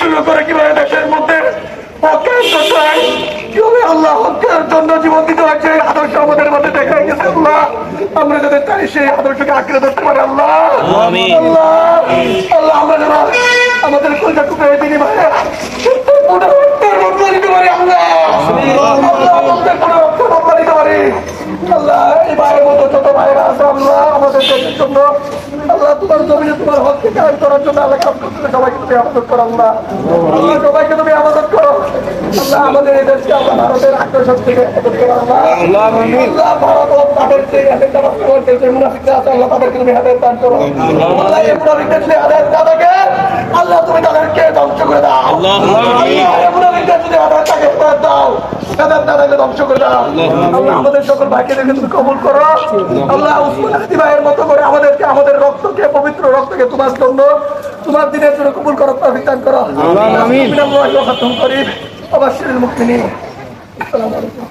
শুরু করে কিভাবে দেশের মধ্যে হকের কথায় কিভাবে আল্লাহ হকের জন্য জীবন দিতে হয়েছে আদর্শ আমাদের মধ্যে দেখা গেছে আল্লাহ। আমরা যাতে চাই সেই আদর্শকে আঁকড়ে ধরতে পারি আল্লাহ। আল্লাহ আল্লাহ আমরা যেন আমাদের কলজা টুকরে বিনিময়ে দিতে পারি আল্লাহ। আল্লাহ আমাদের কোনো রক্ত বদলা দিতে পারি আল্লাহ। এই ভাইয়ের মতো ছোট ভাইরা আছে আল্লাহ আমাদের দেশের জন্য আল্লাহ তোমার জমিনে তোমার হককে কায়েম করার জন্য আল্লাহ কাজ করতে সবাইকে তুমি আমাদের করো আল্লাহ। আল্লাহ সবাইকে তুমি আমাদের করো আল্লাহ। আমাদের এই দেশকে আল্লাহ ভারতের আগ্রাসন থেকে হেফাজত করো আল্লাহ। আল্লাহ ভারত ও তাদের যে এজেন্ডা বাস্তবায়ন করছে মুনাফিকরা আছে আল্লাহ তাদেরকে তুমি হেদায়েত দান করো আল্লাহ। এই মুনাফিকদের যে হেদায়েত না থাকে আল্লাহ তুমি তাদেরকে ধ্বংস করে দাও আল্লাহ। এই মুনাফিকদের যদি হেদায়েত থাকে হেদায়েত দাও, হেদায়েত না থাকলে ধ্বংস করে দাও আল্লাহ। আমাদের সকল ভাইকে দেখে তুমি কবুল করো আল্লাহ। উসমান হাদি ভাইয়ের মতো করে আমাদেরকে আমাদের রক্তকে পবিত্র রক্তকে তোমার জন্য তোমার দিনের জন্য কবুল করো তৌফিক দান করো আমিন। আল্লাহ খতম করি অবশ্যই মুমিনিন। আসসালামু আলাইকুম।